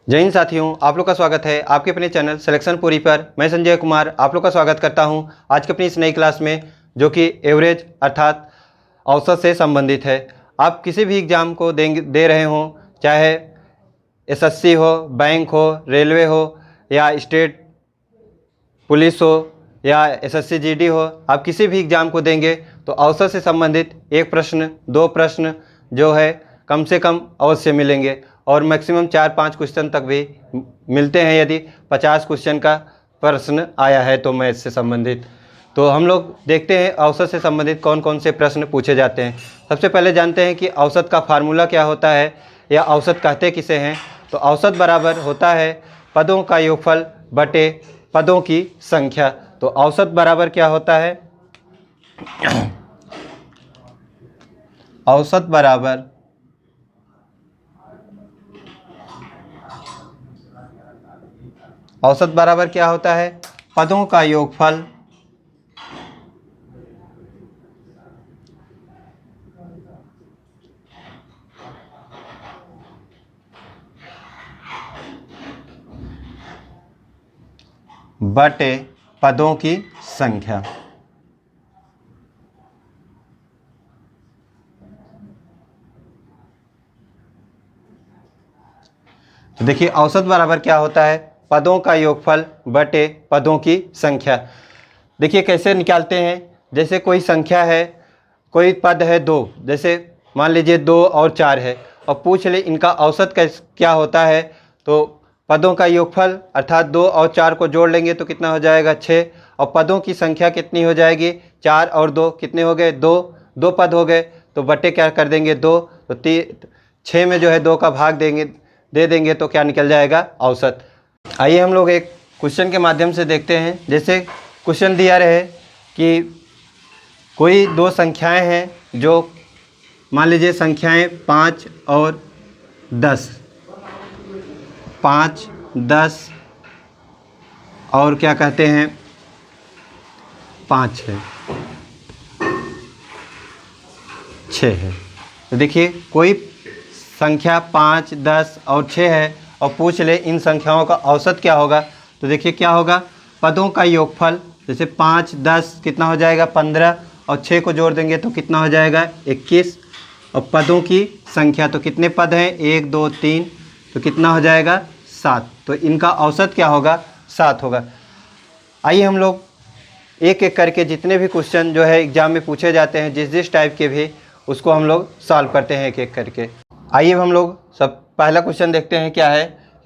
जय हिंद साथियों, आप लोग का स्वागत है आपके अपने चैनल सिलेक्शन पूरी पर। मैं संजय कुमार आप लोग का स्वागत करता हूं आज की अपनी इस नई क्लास में, जो कि एवरेज अर्थात औसत से संबंधित है। आप किसी भी एग्ज़ाम को दे रहे हों, चाहे एसएससी हो, बैंक हो, रेलवे हो या स्टेट पुलिस हो या एसएससी जीडी हो, आप किसी भी एग्ज़ाम को देंगे तो औसत से संबंधित एक प्रश्न, दो प्रश्न जो है कम से कम अवश्य मिलेंगे और मैक्सिमम 4-5 क्वेश्चन तक भी मिलते हैं यदि 50 क्वेश्चन का प्रश्न आया है तो मैथ से संबंधित। तो हम लोग देखते हैं औसत से संबंधित कौन कौन से प्रश्न पूछे जाते हैं। सबसे पहले जानते हैं कि औसत का फार्मूला क्या होता है या औसत कहते किसे हैं। तो औसत बराबर होता है पदों का योगफल बटे पदों की संख्या। तो औसत बराबर क्या होता है? औसत बराबर क्या होता है? पदों का योगफल बटे पदों की संख्या। तो देखिए औसत बराबर क्या होता है? पदों का योगफल बटे पदों की संख्या। देखिए कैसे निकालते हैं। जैसे कोई संख्या है, कोई पद है 2, जैसे मान लीजिए 2 और 4 है और पूछ ले इनका औसत क्या होता है। तो पदों का योगफल अर्थात 2 और 4 को जोड़ लेंगे तो कितना हो जाएगा? 6। और पदों की संख्या कितनी हो जाएगी? 4 और 2 कितने हो गए? 2 पद हो गए। तो बटे क्या कर देंगे? 2। तो 6 में जो है 2 का भाग दे देंगे तो क्या निकल जाएगा? औसत। आइए हम लोग एक क्वेश्चन के माध्यम से देखते हैं। जैसे क्वेश्चन दिया रहे कि कोई 2 संख्याएं हैं, जो मान लीजिए संख्याएं 5 और 10, 5, 10 और क्या कहते हैं 5 है, 6 है। तो देखिए कोई संख्या 5, 10 और 6 है और पूछ ले इन संख्याओं का औसत क्या होगा। तो देखिए क्या होगा? पदों का योगफल, जैसे 5, 10 कितना हो जाएगा? 15 और 6 को जोड़ देंगे तो कितना हो जाएगा? 21। और पदों की संख्या तो कितने पद हैं? 1, 2, 3, तो कितना हो जाएगा? 7। तो इनका औसत क्या होगा? 7 होगा। आइए हम लोग एक एक करके जितने भी क्वेश्चन जो है एग्जाम में पूछे जाते हैं, जिस टाइप के भी, उसको हम लोग सॉल्व करते हैं एक एक करके। आइए हम लोग पहला क्वेश्चन देखते हैं क्या है।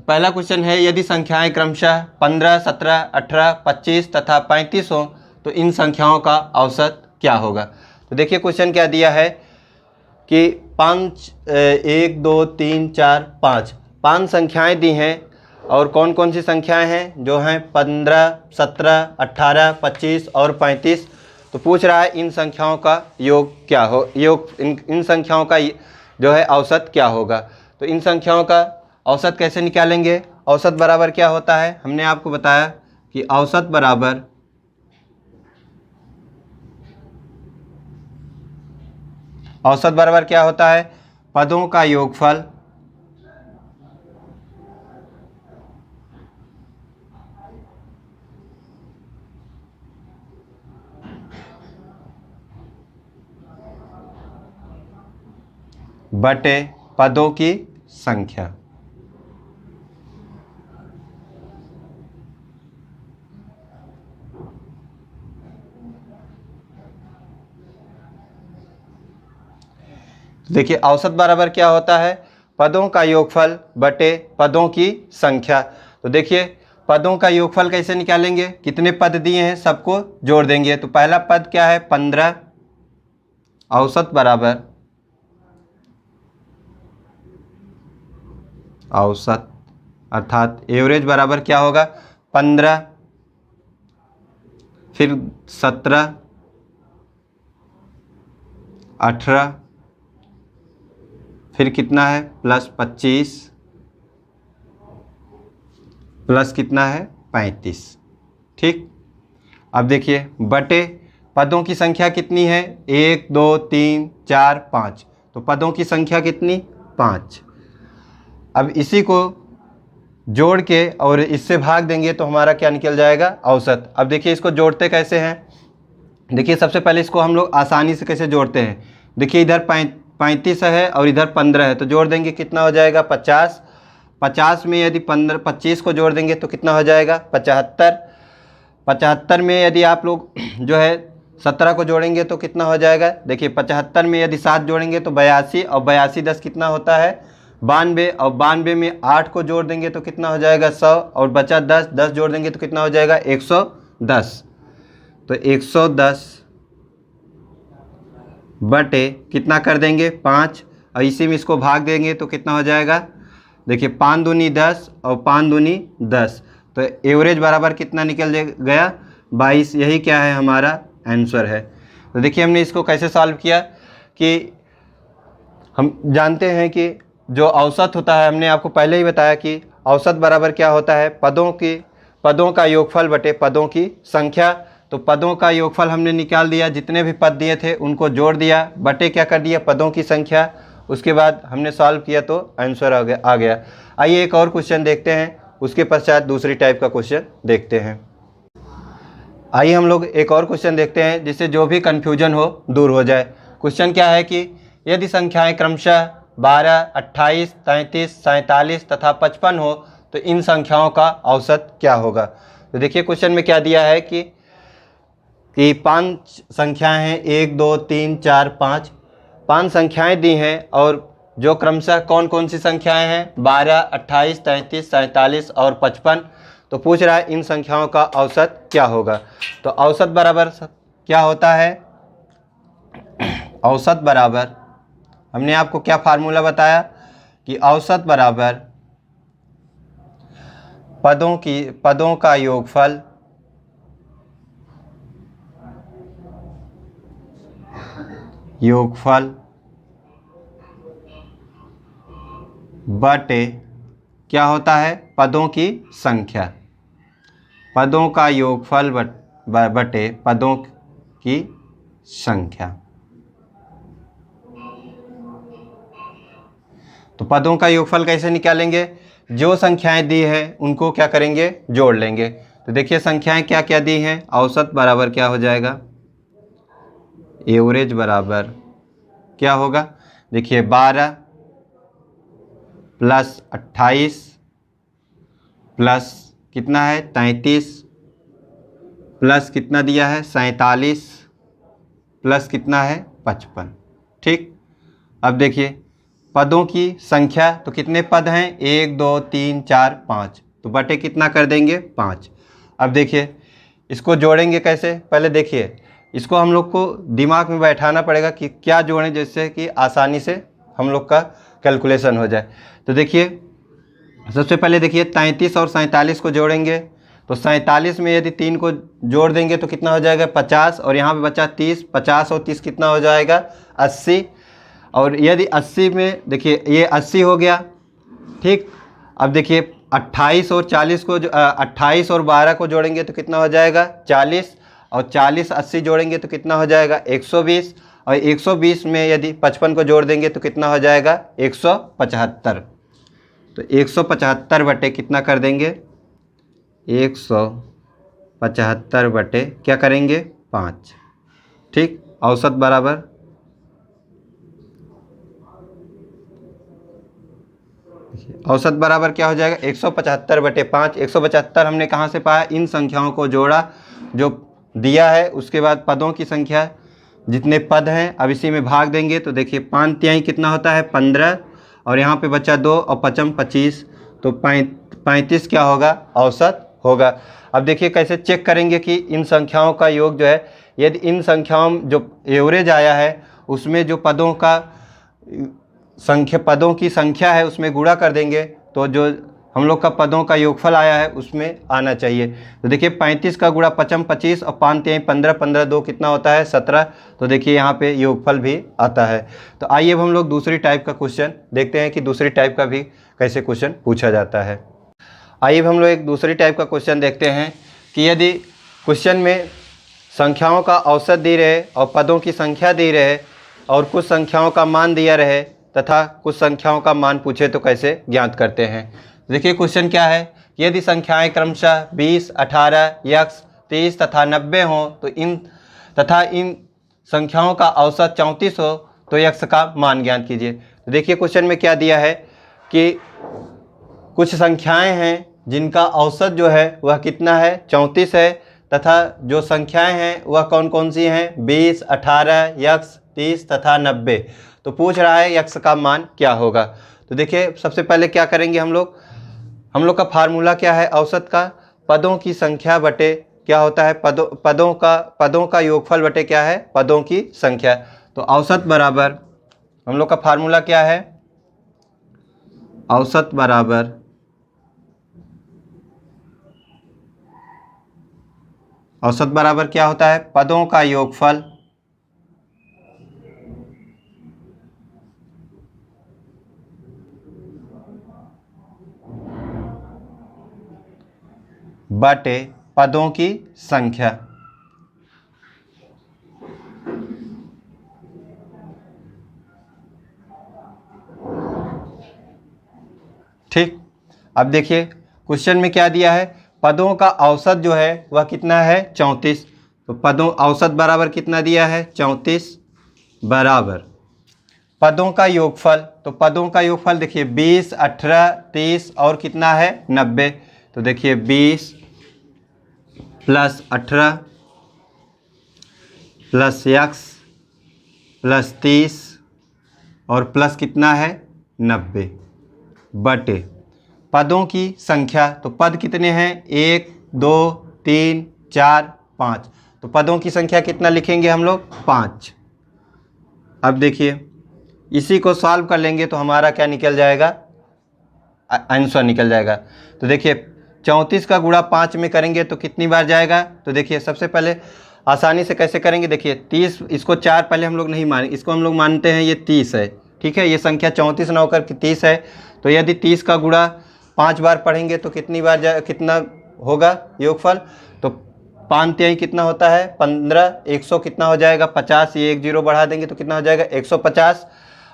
पहला क्वेश्चन है, यदि संख्याएं क्रमशः 15, 17, 18, 25 तथा 35 हो तो इन संख्याओं का औसत क्या होगा। तो देखिए क्वेश्चन क्या दिया है कि 1, 2, 3, 4, 5 संख्याएं दी हैं। और कौन कौन सी संख्याएं हैं? जो हैं 15, 17, 18, 25 और 35। तो पूछ रहा है इन संख्याओं का योग क्या हो, इन संख्याओं का जो है औसत क्या होगा। तो इन संख्याओं का औसत कैसे निकालेंगे? औसत बराबर क्या होता है? हमने आपको बताया कि औसत बराबर क्या होता है? पदों का योगफल बटे पदों की संख्या। देखिए औसत बराबर क्या होता है? पदों का योगफल बटे पदों की संख्या। तो देखिए पदों का योगफल कैसे निकालेंगे? कितने पद दिए हैं सबको जोड़ देंगे। तो पहला पद क्या है? 15। औसत बराबर औसत अर्थात एवरेज बराबर क्या होगा? 15, फिर 17, 18, फिर कितना है? प्लस 25, प्लस कितना है? 35। ठीक। अब देखिए बटे पदों की संख्या कितनी है? 1, 2, 3, 4, 5। तो पदों की संख्या कितनी? 5। अब इसी को जोड़ के और इससे भाग देंगे तो हमारा क्या निकल जाएगा, औसत। अब देखिए इसको जोड़ते कैसे हैं, देखिए सबसे पहले इसको हम लोग आसानी से कैसे जोड़ते हैं। देखिए इधर 35 है और इधर 15 है, तो जोड़ देंगे कितना हो जाएगा 50। 50 में यदि 25 को जोड़ देंगे तो कितना हो जाएगा 75। 75 में यदि आप लोग जो है 17 को जोड़ेंगे तो कितना हो जाएगा, देखिए 75 में यदि 7 जोड़ेंगे तो 82, और 82 10 कितना होता है 92, और 92 में 8 को जोड़ देंगे तो कितना हो जाएगा 100, और बचा 10, 10 जोड़ देंगे तो कितना हो जाएगा 110। तो 110 बटे कितना कर देंगे 5, और इसी में इसको भाग देंगे तो कितना हो जाएगा, देखिए 5 दूनी 10 और 5 दूनी 10, तो एवरेज बराबर कितना निकल गया 22। यही क्या है हमारा आंसर है। तो देखिए हमने इसको कैसे सॉल्व किया कि हम जानते हैं कि जो औसत होता है, हमने आपको पहले ही बताया कि औसत बराबर क्या होता है, पदों का योगफल बटे पदों की संख्या। तो पदों का योगफल हमने निकाल दिया, जितने भी पद दिए थे उनको जोड़ दिया, बटे क्या कर दिया पदों की संख्या। उसके बाद हमने सॉल्व किया तो आंसर आ गया। आइए एक और क्वेश्चन देखते हैं, उसके पश्चात दूसरी टाइप का क्वेश्चन देखते हैं। आइए हम लोग एक और क्वेश्चन देखते हैं जिससे जो भी कन्फ्यूजन हो दूर हो जाए। क्वेश्चन क्या है कि यदि संख्याएं क्रमशः 12, 28, 33, 47 तथा 55 हो तो इन संख्याओं का औसत क्या होगा। तो देखिए क्वेश्चन में क्या दिया है कि 5 संख्याएं हैं, 1 2 3 4 5, 5 संख्याएं दी हैं, और जो क्रमशः कौन कौन सी संख्याएं हैं 12, 28, 33, 47 और 55। तो पूछ रहा है इन संख्याओं का औसत क्या होगा। तो औसत बराबर क्या होता है, औसत बराबर हमने आपको क्या फार्मूला बताया कि औसत बराबर पदों का योगफल बटे क्या होता है पदों की संख्या। पदों का योगफल बटे पदों की संख्या। तो पदों का योगफल कैसे निकालेंगे, जो संख्याएं दी हैं उनको क्या करेंगे जोड़ लेंगे। तो देखिए संख्याएं क्या क्या दी हैं, औसत बराबर क्या हो जाएगा, एवरेज बराबर क्या होगा, देखिए 12 प्लस 28 प्लस कितना है 33 प्लस कितना दिया है 47 प्लस कितना है 55। ठीक, अब देखिए पदों की संख्या, तो कितने पद हैं 1 2 3 4 5, तो बटे कितना कर देंगे 5। अब देखिए इसको जोड़ेंगे कैसे, पहले देखिए इसको हम लोग को दिमाग में बैठाना पड़ेगा कि क्या जोड़ें जिससे कि आसानी से हम लोग का कैलकुलेशन हो जाए। तो देखिए सबसे पहले देखिए 33 और 47 को जोड़ेंगे, तो 47 में यदि 3 को जोड़ देंगे तो कितना हो जाएगा 50, और यहाँ पे बचा 30, 50 और 30 कितना हो जाएगा 80, और यदि 80 में देखिए ये 80 हो गया। ठीक, अब देखिए 28 और 40 को 28 और 12 को जोड़ेंगे तो कितना हो जाएगा 40, और 40 80 जोड़ेंगे तो कितना हो जाएगा 120, और 120 में यदि 55 को जोड़ देंगे तो कितना हो जाएगा 175। तो 175 बटे कितना कर देंगे 175 बटे क्या करेंगे 5। ठीक, औसत बराबर औसत बराबर क्या हो जाएगा 175 बटे 5। 175 हमने कहाँ से पाया, इन संख्याओं को जोड़ा जो दिया है, उसके बाद पदों की संख्या जितने पद हैं अब इसी में भाग देंगे। तो देखिए 5 तिहाई कितना होता है 15, और यहाँ पे बचा 2 और 55 25, तो 35 क्या होगा औसत होगा। अब देखिए कैसे चेक करेंगे कि इन संख्याओं का योग जो है, यदि इन संख्याओं जो एवरेज आया है उसमें जो पदों की संख्या है उसमें गुणा कर देंगे, तो जो हम लोग का पदों का योगफल आया है उसमें आना चाहिए। तो देखिए 35 का गुणा 55 25 और 5 तिहाई 15, 15 2 कितना होता है 17, तो देखिए यहाँ पे योगफल भी आता है। तो आइए अब हम लोग दूसरी टाइप का क्वेश्चन देखते हैं कि दूसरी टाइप का भी कैसे क्वेश्चन पूछा जाता है। आइए अब हम लोग एक दूसरी टाइप का क्वेश्चन देखते हैं कि यदि क्वेश्चन में संख्याओं का औसत दी रहे और पदों की संख्या दी रहे और कुछ संख्याओं का मान दिया रहे तथा कुछ संख्याओं का मान पूछे तो कैसे ज्ञात करते हैं। देखिए क्वेश्चन क्या है कि यदि संख्याएं क्रमशः 20, 18, x, 30 तथा 90 हों तो इन संख्याओं का औसत 34 हो तो x का मान ज्ञात कीजिए। तो देखिए क्वेश्चन में क्या दिया है कि कुछ संख्याएं हैं जिनका औसत जो है वह कितना है, 34 है, तथा जो संख्याएं हैं वह कौन कौन सी हैं, 20, 18, x, 30 तथा 90। तो पूछ रहा है x का मान क्या होगा। तो देखिए सबसे पहले क्या करेंगे हम लोग का फार्मूला क्या है औसत का, पदों की संख्या बटे क्या होता है, पदों का योगफल बटे क्या है, पदों की संख्या। तो औसत बराबर हम लोग का फार्मूला क्या है, औसत बराबर क्या होता है, पदों का योगफल बटे पदों की संख्या। ठीक, अब देखिए क्वेश्चन में क्या दिया है, पदों का औसत जो है वह कितना है, 34। तो पदों औसत बराबर कितना दिया है, 34 बराबर पदों का योगफल। तो पदों का योगफल देखिए 20, 18, 30 और कितना है, 90। तो देखिए 20 प्लस 18 प्लस x प्लस 30 और प्लस कितना है, 90 बटे पदों की संख्या। तो पद कितने हैं, 1, 2, 3, 4, 5। तो पदों की संख्या कितना लिखेंगे हम लोग, 5। अब देखिए इसी को सॉल्व कर लेंगे तो हमारा क्या निकल जाएगा, आंसर निकल जाएगा। तो देखिए 34 का गुणा 5 में करेंगे तो कितनी बार जाएगा। तो देखिए सबसे पहले आसानी से कैसे करेंगे, देखिए 30, इसको 4 पहले हम लोग नहीं माने, इसको हम लोग मानते हैं ये 30 है, ठीक है। ये संख्या 34 ना होकर के 30 है। तो यदि 30 का गुणा 5 बार पढ़ेंगे तो कितना होगा योगफल। तो 5 तिहाई कितना होता है, 15, 100 कितना हो जाएगा, 50। ये 1 0 बढ़ा देंगे तो कितना हो जाएगा, 150।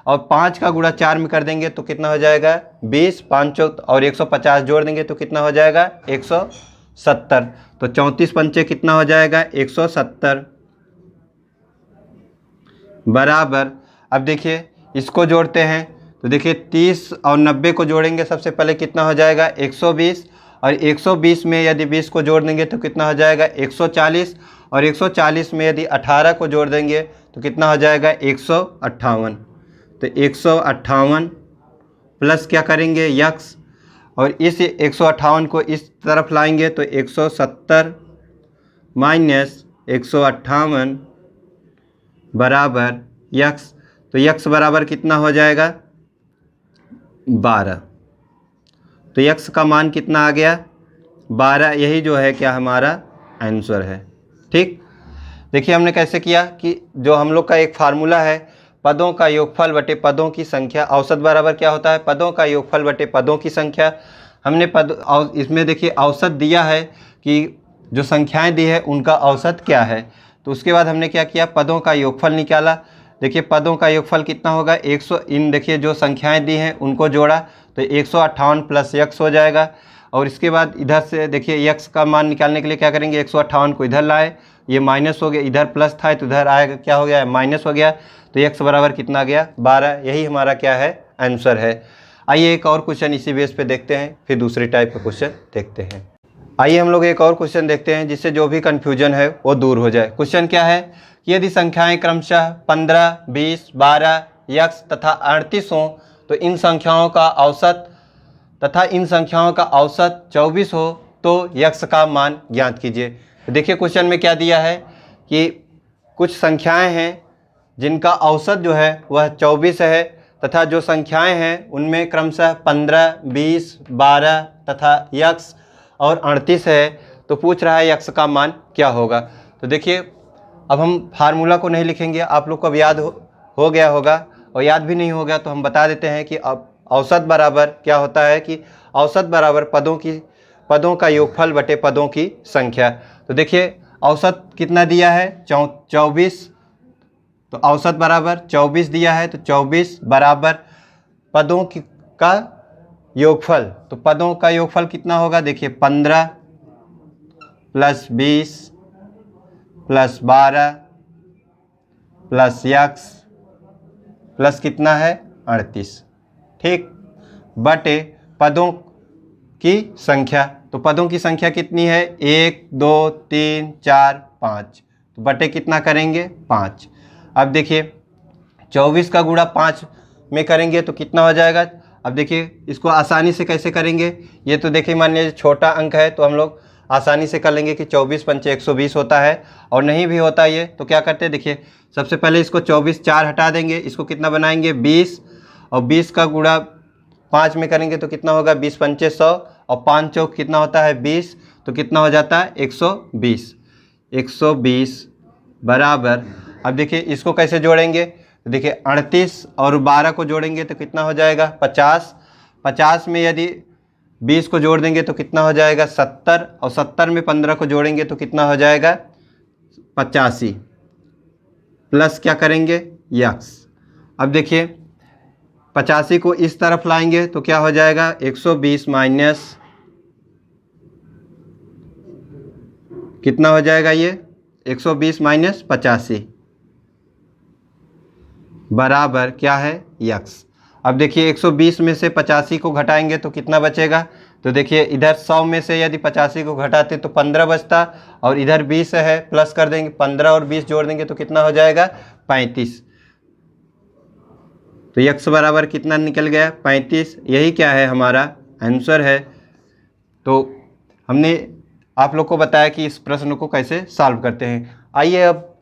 और 5 का गुणा 4 में कर देंगे तो कितना हो जाएगा, 20, 5 और 150 जोड़ देंगे तो कितना हो जाएगा, 170। तो 34 पंचे कितना हो जाएगा, 170 बराबर। अब देखिए इसको जोड़ते हैं तो देखिए 30 और 90 को जोड़ेंगे, सबसे पहले कितना हो जाएगा, 120। और 120 में यदि 20 को जोड़ देंगे तो कितना हो जाएगा, 140। और 140 में यदि 18 को जोड़ देंगे तो कितना हो जाएगा, 158। तो 158 प्लस क्या करेंगे, यक्स, और इस 158 को इस तरफ लाएंगे तो 170 माइनस 158 बराबर यक्स। तो यक्स बराबर कितना हो जाएगा, 12। तो यक्स का मान कितना आ गया, 12। यही जो है क्या हमारा आंसर है। ठीक, देखिए हमने कैसे किया कि जो हम लोग का एक फार्मूला है, पदों का योगफल बटे पदों की संख्या, औसत बराबर क्या होता है, पदों का योगफल बटे पदों की संख्या। हमने इसमें देखिए औसत दिया है कि जो संख्याएं दी है उनका औसत क्या है। तो उसके बाद हमने क्या किया, पदों का योगफल निकाला। देखिए पदों का योगफल कितना होगा, 100। इन देखिए जो संख्याएं दी हैं उनको जोड़ा तो 158 प्लस यक्स हो जाएगा। और इसके बाद इधर से देखिए यक्स का मान निकालने के लिए क्या करेंगे, 158 को इधर लाए, ये माइनस हो गया, इधर प्लस था तो इधर आएगा, क्या हो गया, माइनस हो गया। तो यक्स बराबर कितना गया, 12। यही हमारा क्या है, आंसर है। आइए एक और क्वेश्चन इसी बेस पे देखते हैं, फिर दूसरे टाइप का क्वेश्चन देखते हैं। आइए हम लोग एक और क्वेश्चन देखते हैं जिससे जो भी कन्फ्यूजन है वो दूर हो जाए। क्वेश्चन क्या है कि यदि संख्याएं क्रमशः 15, 20, 12, यक्स तथा 38 हों तो इन संख्याओं का औसत 24 हो तो यक्स का मान ज्ञात कीजिए। देखिए क्वेश्चन में क्या दिया है कि कुछ संख्याएं हैं जिनका औसत जो है वह 24 है, तथा जो संख्याएं हैं उनमें क्रमशः 15, 20, 12 तथा यक्स और 38 है। तो पूछ रहा है यक्स का मान क्या होगा। तो देखिए अब हम फार्मूला को नहीं लिखेंगे, आप लोग को अब याद हो गया होगा, और याद भी नहीं होगा तो हम बता देते हैं कि अब औसत बराबर क्या होता है कि औसत बराबर पदों का योगफल बटे पदों की संख्या। तो देखिए औसत कितना दिया है, 24। तो औसत बराबर 24 दिया है, तो 24 बराबर पदों का योगफल, तो पदों का योगफल कितना होगा, देखिए 15 plus 20 plus 12 plus x plus कितना है 38, ठीक, बटे पदों की संख्या, तो पदों की संख्या कितनी है 1 2 3 4 5, तो बटे कितना करेंगे 5। अब देखिए 24 का गुणा 5 में करेंगे तो कितना हो जाएगा। अब देखिए इसको आसानी से कैसे करेंगे, ये तो देखिए मान लीजिए छोटा अंक है तो हम लोग आसानी से कर लेंगे कि 24 पंचे 120 होता है, और नहीं भी होता ये तो क्या करते हैं, देखिए सबसे पहले इसको 24 4 हटा देंगे, इसको कितना बनाएंगे 20, और 20 का गुणा 5 में करेंगे तो कितना होगा 20 पंचे 100, और 5 चौक कितना होता है 20, तो कितना हो जाता है 120। 120 बराबर, अब देखिए इसको कैसे जोड़ेंगे, तो देखिए 38 और 12 को जोड़ेंगे तो कितना हो जाएगा 50, 50 में यदि 20 को जोड़ देंगे तो कितना हो जाएगा 70, और 70 में 15 को जोड़ेंगे तो कितना हो जाएगा 85, प्लस क्या करेंगे यक्स। अब देखिए 85 को इस तरफ लाएंगे तो क्या हो जाएगा 120 माइनस कितना हो जाएगा ये 120 माइनस 85 बराबर क्या है यक्स। अब देखिए 120 में से 85 को घटाएंगे तो कितना बचेगा, तो देखिए इधर 100 में से यदि 85 को घटाते तो 15 बचता, और इधर 20 है प्लस कर देंगे 15 और 20 जोड़ देंगे तो कितना हो जाएगा 35, तो यक्स बराबर कितना निकल गया 35, यही क्या है हमारा आंसर है। तो हमने आप लोग को बताया कि इस प्रश्न को कैसे सॉल्व करते हैं। आइए अब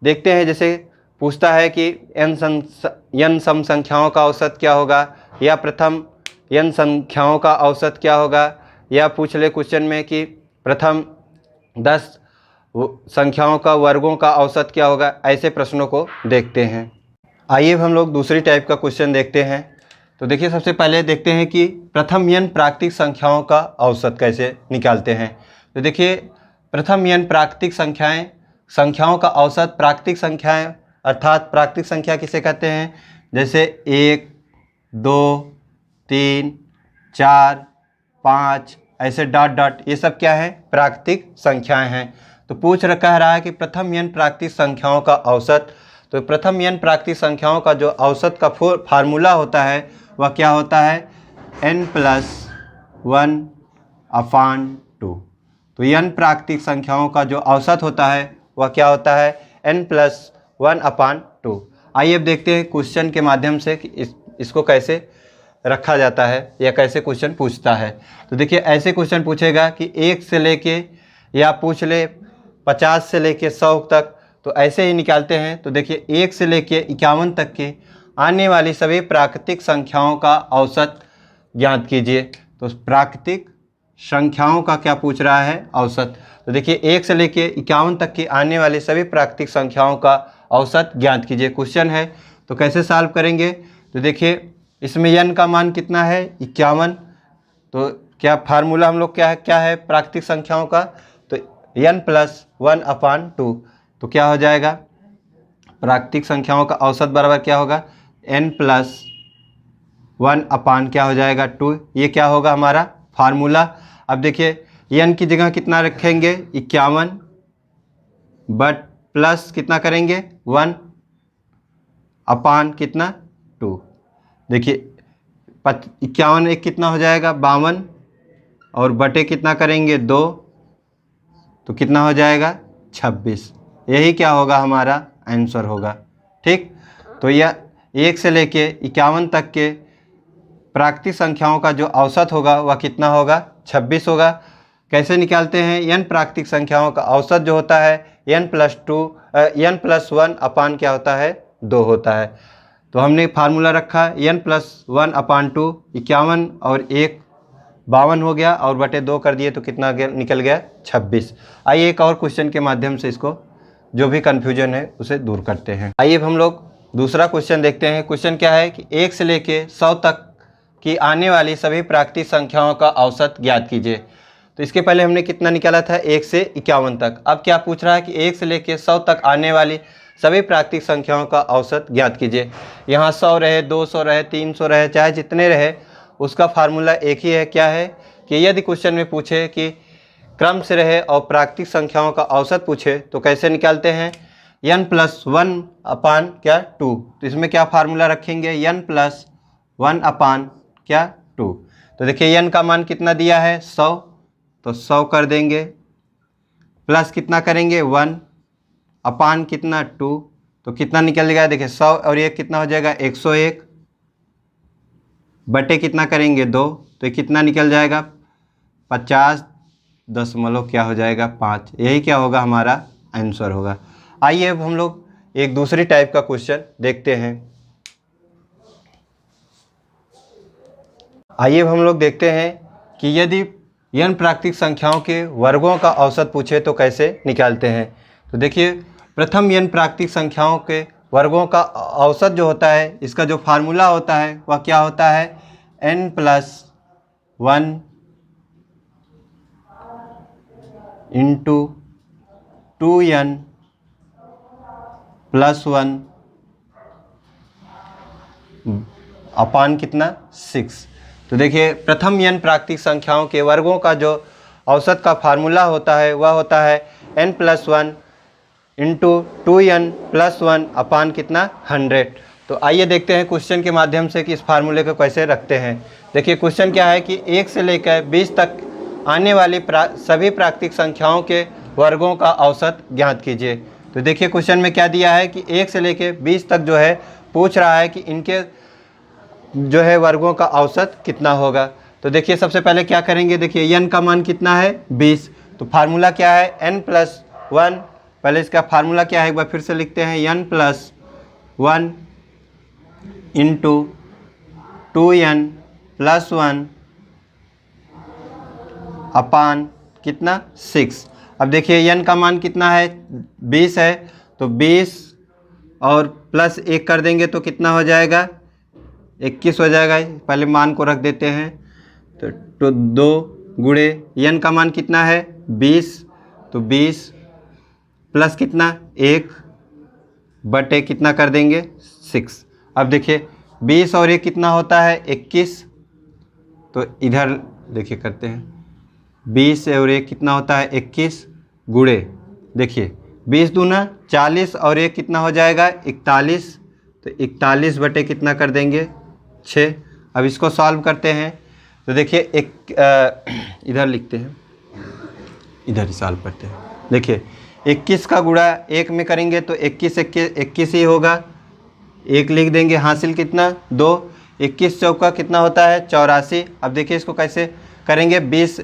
देखते हैं, जैसे पूछता है कि n सम संख्याओं का औसत क्या होगा, या प्रथम n संख्याओं का औसत क्या होगा, या पूछ ले क्वेश्चन में कि प्रथम 10 संख्याओं का वर्गों का औसत क्या होगा, ऐसे प्रश्नों को देखते हैं। आइए हम लोग दूसरी टाइप का क्वेश्चन देखते हैं। तो देखिए सबसे पहले देखते हैं कि प्रथम n प्राकृतिक संख्याओं का औसत कैसे निकालते हैं। तो देखिए प्रथम n प्राकृतिक संख्याओं का औसत, प्राकृतिक संख्याएं अर्थात प्राकृतिक संख्या किसे कहते हैं, जैसे 1 2 3 4 5 ऐसे डॉट डॉट, ये सब क्या है प्राकृतिक संख्याएं हैं। तो कह रहा है कि प्रथम n प्राकृतिक संख्याओं का औसत, तो प्रथम n प्राकृतिक संख्याओं का जो औसत का फार्मूला होता है वह क्या होता है n+1/2। तो n प्राकृतिक संख्याओं का जो औसत होता है वह क्या होता है n+1/2। आइए अब देखते हैं क्वेश्चन के माध्यम से कि इसको कैसे रखा जाता है या कैसे क्वेश्चन पूछता है। तो देखिए ऐसे क्वेश्चन पूछेगा कि 1 से लेके या पूछ ले 50 से लेके 100 तक, तो ऐसे ही निकालते हैं। तो देखिए 1 से लेके 51 तक के आने वाली सभी प्राकृतिक संख्याओं का औसत ज्ञात कीजिए। तो प्राकृतिक संख्याओं का क्या पूछ रहा है औसत, तो देखिए 1 से लेके 51 तक की आने वाली सभी प्राकृतिक संख्याओं का औसत ज्ञात कीजिए क्वेश्चन है। तो कैसे सॉल्व करेंगे, तो देखिए इसमें n का मान कितना है 51, तो क्या फार्मूला हम लोग क्या है प्राकृतिक संख्याओं का, तो n+1/2। तो क्या हो जाएगा प्राकृतिक संख्याओं का औसत बराबर क्या होगा n+1 क्या हो जाएगा 2, ये क्या होगा हमारा फार्मूला। अब देखिए n की जगह कितना रखेंगे 51, बट प्लस कितना करेंगे 1/2 कितना 2। देखिए 51 एक कितना हो जाएगा 52, और बटे कितना करेंगे 2, तो कितना हो जाएगा 26। यही क्या होगा हमारा आंसर होगा, ठीक। तो यह 1 से लेके 51 तक के प्राकृतिक संख्याओं का जो औसत होगा वह कितना होगा 26 होगा। कैसे निकालते हैं, n प्राकृतिक संख्याओं का औसत जो होता है n+1 क्या होता है 2 होता है। तो हमने फार्मूला रखा n+1/2, 51 और 1 52 हो गया, और बटे 2 कर दिए तो कितना निकल गया 26। आइए एक और क्वेश्चन के माध्यम से इसको जो भी कन्फ्यूजन है उसे दूर करते हैं। आइए हम लोग दूसरा क्वेश्चन देखते हैं। क्वेश्चन क्या है कि 1 से लेके 100 तक की आने वाली सभी प्राकृतिक संख्याओं का औसत ज्ञात कीजिए। तो इसके पहले हमने कितना निकाला था 1 से 51 तक। अब क्या पूछ रहा है कि 1 से लेके 100 तक आने वाली सभी प्राकृतिक संख्याओं का औसत ज्ञात कीजिए। यहाँ 100 रहे, 200 रहे, 300 रहे, चाहे जितने रहे उसका फार्मूला एक ही है, क्या है कि यदि क्वेश्चन में पूछे कि क्रम से रहे और प्राकृतिक संख्याओं का औसत पूछे तो कैसे निकालते हैं, n+1 अपान क्या 2। तो इसमें क्या फार्मूला रखेंगे, n+1 अपान क्या 2। तो देखिए n का मान कितना दिया है 100, तो 100 कर देंगे, प्लस कितना करेंगे 1 अपान कितना 2, तो कितना निकल गया, देखिए 100 और 1 कितना हो जाएगा 101, बटे कितना करेंगे 2, तो कितना निकल जाएगा 50 दशमलव क्या हो जाएगा 5। यही क्या होगा हमारा आंसर होगा। आइए अब हम लोग एक दूसरी टाइप का क्वेश्चन देखते हैं। आइए अब हम लोग देखते हैं कि यदि n प्राकृतिक संख्याओं के वर्गों का औसत पूछे तो कैसे निकालते हैं। तो देखिए प्रथम n प्राकृतिक संख्याओं के वर्गों का औसत जो होता है, इसका जो फार्मूला होता है वह क्या होता है, n+1 इंटू 2n+1 अपान कितना 6। तो देखिए प्रथम n प्राकृतिक संख्याओं के वर्गों का जो औसत का फार्मूला होता है वह होता है n+1 इंटू 2n+1 अपान कितना 100। तो आइए देखते हैं क्वेश्चन के माध्यम से कि इस फार्मूले को कैसे रखते हैं। देखिए क्वेश्चन क्या है कि 1 से लेकर 20 तक आने वाली सभी प्राकृतिक संख्याओं के वर्गों का औसत ज्ञात कीजिए। तो देखिए क्वेश्चन में क्या दिया है कि 1 से लेकर 20 तक जो है पूछ रहा है कि इनके जो है वर्गों का औसत कितना होगा। तो देखिए सबसे पहले क्या करेंगे, देखिए n का मान कितना है 20, तो फार्मूला क्या है n+1। पहले इसका फार्मूला क्या है एक बार फिर से लिखते हैं, n+1 इंटू 2n+1 अपान कितना 6। अब देखिए n का मान कितना है 20 है, तो 20 और प्लस 1 कर देंगे तो कितना हो जाएगा 21 हो जाएगा। पहले मान को रख देते हैं, तो 2 गुणे n का मान कितना है 20, तो 20 प्लस कितना 1 बटे कितना कर देंगे 6। अब देखिए 20 और 1 कितना होता है 21, तो इधर देखिए करते हैं 20 और 1 कितना होता है 21 गुणे देखिए 20 दूना 40 और 1 कितना हो जाएगा 41, तो 41 बटे कितना कर देंगे 6। अब इसको सॉल्व करते हैं, तो देखिए इधर लिखते हैं, इधर ही सॉल्व करते हैं। देखिए 21 का गुणा 1 में करेंगे तो 21 ही होगा, 1 लिख देंगे, हासिल कितना 2, 21 चौका कितना होता है 84। अब देखिए इसको कैसे करेंगे, 20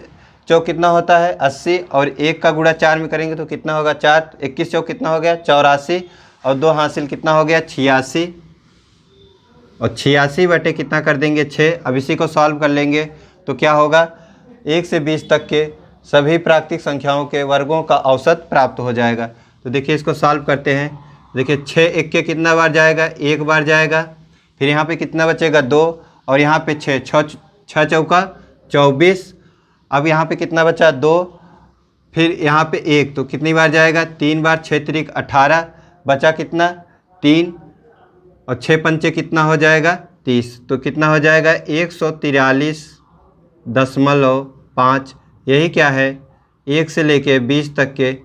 चौक कितना होता है 80 और 1 का गुणा 4 में करेंगे तो कितना होगा 4, 21 चौक कितना हो गया 84 और 2 हासिल कितना हो गया 86, और 86 बटे कितना कर देंगे 6। अब इसी को सॉल्व कर लेंगे तो क्या होगा 1 से 20 तक के सभी प्राकृतिक संख्याओं के वर्गों का औसत प्राप्त हो जाएगा। तो देखिए इसको सॉल्व करते हैं, देखिए 6 1 के कितना बार जाएगा 1 बार जाएगा, फिर यहाँ पे कितना बचेगा 2 और यहाँ पे 6 चौका 24। अब यहाँ पे कितना बचा 2, फिर यहाँ पे 1 तो कितनी बार जाएगा 3 बार, 6 3 18 बचा कितना 3 और 6 पंचे कितना हो जाएगा 30, तो कितना हो जाएगा 143.5। यही क्या है 1 से लेके 20 तक के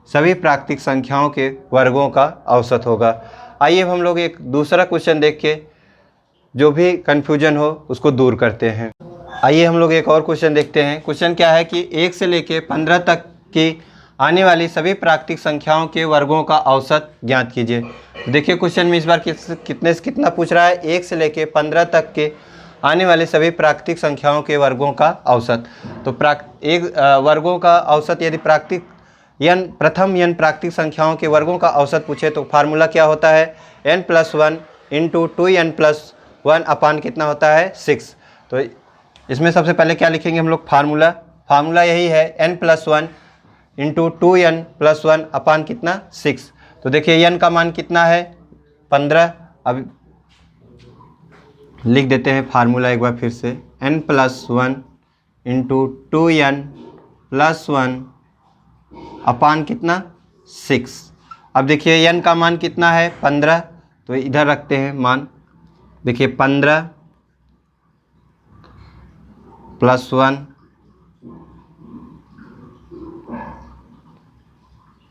सभी प्राकृतिक संख्याओं के वर्गों का औसत होगा। आइए हम लोग एक दूसरा क्वेश्चन देख के जो भी कन्फ्यूजन हो उसको दूर करते हैं। आइए हम लोग एक और क्वेश्चन देखते हैं। क्वेश्चन क्या है कि 1 से लेके 15 तक की आने वाली सभी प्राकृतिक संख्याओं के वर्गों का औसत ज्ञात कीजिए। देखिए क्वेश्चन में इस बार कितने से कितना पूछ रहा है, 1 से लेके 15 तक के आने वाले सभी प्राकृतिक संख्याओं के वर्गों का औसत। तो वर्गों का औसत यदि प्रथम n प्राकृतिक संख्याओं के वर्गों का औसत पूछे तो फार्मूला क्या होता है n+1 इंटू 2n+1 अपान कितना होता है 6। तो इसमें सबसे पहले क्या लिखेंगे हम लोग, फार्मूला यही है n+1 इंटू 2n+1 अपान कितना 6। तो देखिए n का मान कितना है 15। अब लिख देते हैं फार्मूला एक बार फिर से, n+1 इंटू 2n+1 अपान कितना 6। अब देखिए n का मान कितना है 15, तो इधर रखते हैं मान, देखिए 15 +1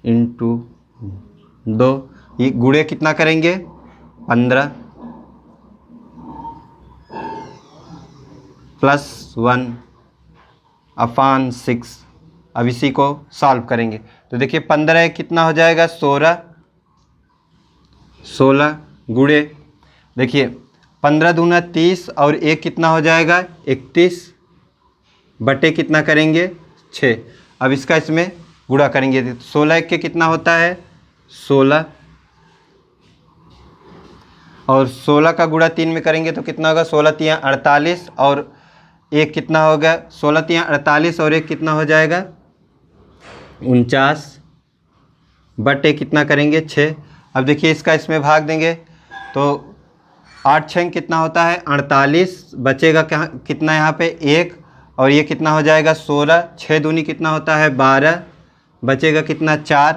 इंटू 2, ये गुणे कितना करेंगे 15 +1/6। अब इसी को सॉल्व करेंगे तो देखिए 15 कितना हो जाएगा 16 गुणे देखिए 15 दूना 30 और 1 कितना हो जाएगा 31 बटे कितना करेंगे 6। अब इसका इसमें गुणा करेंगे तो 16 के कितना होता है 16 और 16 का गुणा 3 में करेंगे तो कितना होगा 16 3 48 और 1 कितना होगा 16 3 48 और 1 कितना हो जाएगा 49 बटे कितना करेंगे 6। अब देखिए इसका इसमें भाग देंगे तो 8 6 कितना होता है 48 बचेगा क्या कितना यहाँ पे 1 और ये कितना हो जाएगा 16 6 दूनी कितना होता है 12 बचेगा कितना 4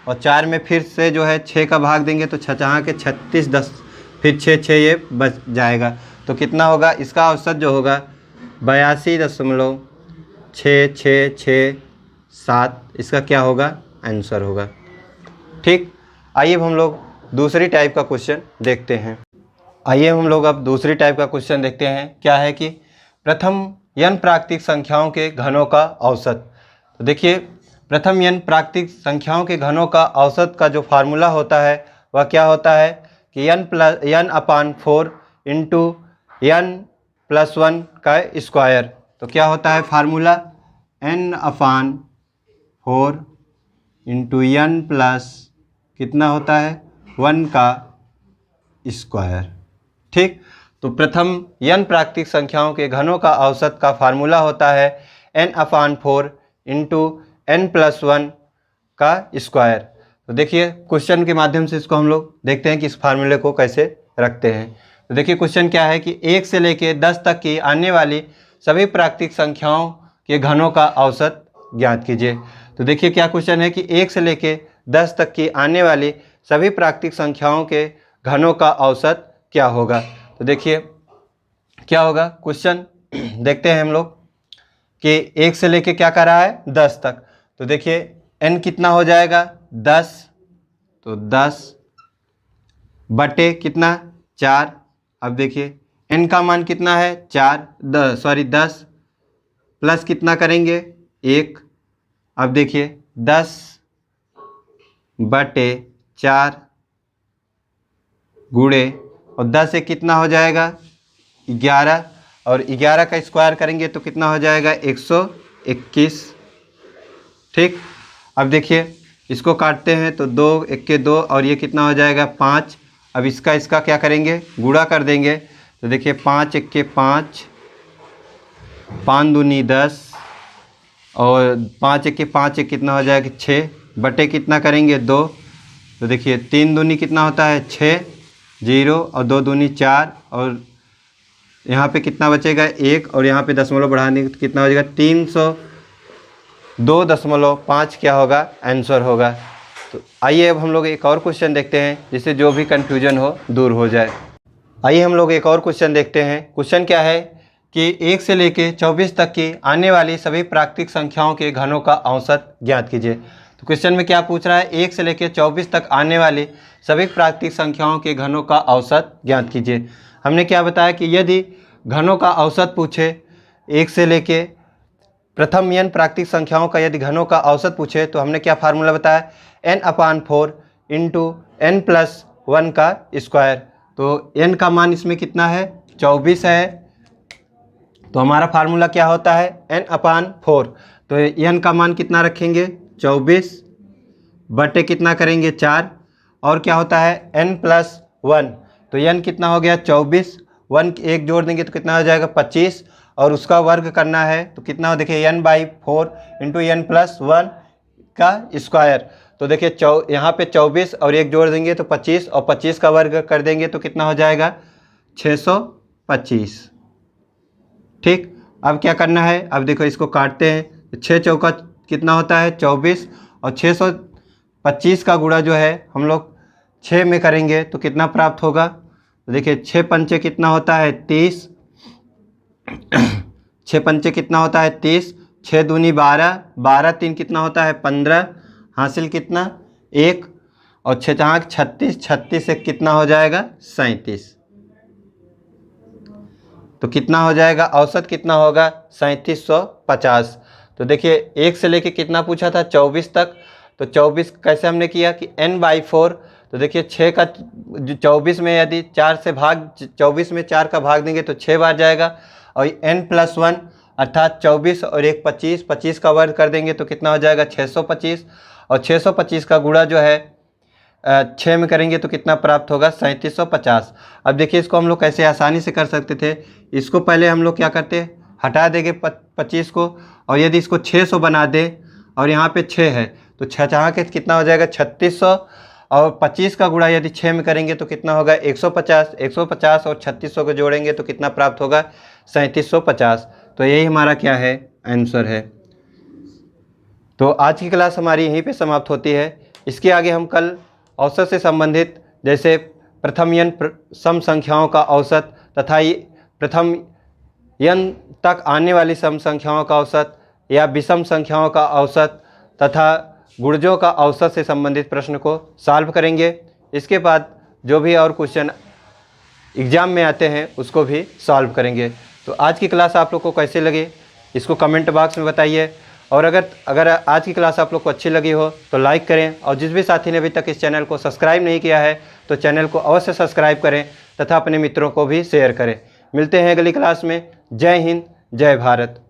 और 4 में फिर से जो है 6 का भाग देंगे तो 6 के 36 10 फिर 6 6 ये बच जाएगा तो कितना होगा इसका औसत जो होगा 82.667 इसका क्या होगा आंसर होगा। ठीक, आइए अब हम लोग दूसरी टाइप का क्वेश्चन देखते हैं। आइए हम लोग अब दूसरी टाइप का क्वेश्चन देखते हैं। क्या है कि प्रथम n प्राकृतिक संख्याओं के घनों का औसत। तो देखिए प्रथम n प्राकृतिक संख्याओं के घनों का औसत का जो फार्मूला होता है वह क्या होता है कि n/4 इंटू n+1 का स्क्वायर। तो क्या होता है formula n/4 into n plus कितना होता है 1 का स्क्वायर। ठीक, तो प्रथम n प्राकृतिक संख्याओं के घनों का औसत का फार्मूला होता है n/4 इंटू n+1 का स्क्वायर। तो देखिए क्वेश्चन के माध्यम से इसको हम लोग देखते हैं कि इस फार्मूले को कैसे रखते हैं। तो देखिए क्वेश्चन क्या है कि 1 से लेके 10 तक की आने वाली सभी प्राकृतिक संख्याओं के घनों का औसत ज्ञात कीजिए। तो देखिए क्या क्वेश्चन है कि 1 से लेके 10 तक की आने वाली सभी प्राकृतिक संख्याओं के घनों का औसत क्या होगा। तो देखिए क्या होगा क्वेश्चन देखते हैं हम लोग कि 1 से लेके क्या कर रहा है 10 तक। तो देखिए n कितना हो जाएगा 10 तो 10 बटे कितना 4। अब देखिए n का मान कितना है 10 प्लस कितना करेंगे 1। अब देखिए 10 बटे 4 गुणे और 10 से कितना हो जाएगा 11 और 11 का स्क्वायर करेंगे तो कितना हो जाएगा 121। ठीक, अब देखिए इसको काटते हैं तो 2 1 के 2 और ये कितना हो जाएगा 5। अब इसका क्या करेंगे गुणा कर देंगे तो देखिए 5 1 के 5 5 दूनी 10 और 5 1 के 5 1 कितना हो जाएगा 6 बटे कितना करेंगे 2। तो देखिए 3 दूनी कितना होता है 6 0 और 2 दूनी 4 और यहाँ पे कितना बचेगा 1 और यहाँ पे दशमलव बढ़ाने तो कितना हो जाएगा 302.5 क्या होगा आंसर होगा। तो आइए अब हम लोग एक और क्वेश्चन देखते हैं जिससे जो भी कन्फ्यूजन हो दूर हो जाए। आइए हम लोग एक और क्वेश्चन देखते हैं। क्वेश्चन क्या है कि 1 से लेके 24 तक की आने वाली सभी प्राकृतिक संख्याओं के घनों का औसत ज्ञात कीजिए। तो क्वेश्चन में क्या पूछ रहा है 1 से लेके 24 तक आने वाली सभी प्राकृतिक संख्याओं के घनों का औसत ज्ञात कीजिए। हमने क्या बताया कि यदि घनों का औसत पूछे 1 से लेके प्रथम n प्राकृतिक संख्याओं का यदि घनों का औसत पूछे तो हमने क्या फार्मूला बताया n/4 इंटू n+1 का स्क्वायर। तो n का मान इसमें कितना है 24 है तो हमारा फार्मूला क्या होता है n/4। तो n का मान कितना रखेंगे 24 बटे कितना करेंगे 4 और क्या होता है n+1। तो n कितना हो गया 24 1 एक जोड़ देंगे तो कितना हो जाएगा 25 और उसका वर्ग करना है तो कितना हो देखिए n/4 इंटू n+1 का स्क्वायर। तो देखिए यहाँ पे 24 और 1 जोड़ देंगे तो 25 और 25 का वर्ग कर देंगे तो कितना हो जाएगा 625। ठीक, अब क्या करना है अब देखो इसको काटते हैं 6 चौका कितना होता है 24 और 625 का गुणा जो है हम लोग 6 में करेंगे तो कितना प्राप्त होगा। तो देखिए 6 पंचे कितना होता है 30 6 पंचे कितना होता है 30, 6 दूनी 12, 12 3 कितना होता है 15, हासिल कितना 1, और 6 चाक 36, 36 से कितना हो जाएगा 37। तो कितना हो जाएगा, औसत कितना होगा 3750। तो देखिए 1 से लेके कितना पूछा था 24 तक, तो 24 कैसे हमने किया कि n/4। तो देखिए 6 का 24 में यदि 4 से भाग 24 में 4 का भाग देंगे तो 6 बार जाएगा, और n+1 अर्थात 24 और 1 25, 25 का वर्ग कर देंगे तो कितना हो जाएगा 625, और 625 का गुणा जो है 6 में करेंगे तो कितना प्राप्त होगा 3750। अब देखिए इसको हम लोग कैसे आसानी से कर सकते थे। इसको पहले हम लोग क्या करते, हटा देंगे 25 को, और यदि इसको 600 बना दे और यहाँ पे 6 है तो 6 चाह के कितना हो जाएगा 3600, और 25 का गुणा यदि 6 में करेंगे तो कितना होगा 150, 150 और 3600 को जोड़ेंगे तो कितना प्राप्त होगा 3750। तो यही हमारा क्या है आंसर है। तो आज की क्लास हमारी यहीं पे समाप्त होती है। इसके आगे हम कल औसत से संबंधित जैसे प्रथम यन सम संख्याओं का औसत तथा प्रथम यन तक आने वाली सम संख्याओं का औसत या विषम संख्याओं का औसत तथा गुणजों का औसत से संबंधित प्रश्न को सॉल्व करेंगे। इसके बाद जो भी और क्वेश्चन एग्ज़ाम में आते हैं उसको भी सॉल्व करेंगे। तो आज की क्लास आप लोग को कैसे लगे इसको कमेंट बॉक्स में बताइए, और अगर आज की क्लास आप लोग को अच्छी लगी हो तो लाइक करें, और जिस भी साथी ने अभी तक इस चैनल को सब्सक्राइब नहीं किया है तो चैनल को अवश्य सब्सक्राइब करें तथा अपने मित्रों को भी शेयर करें। मिलते हैं अगली क्लास में। जय हिंद, जय भारत।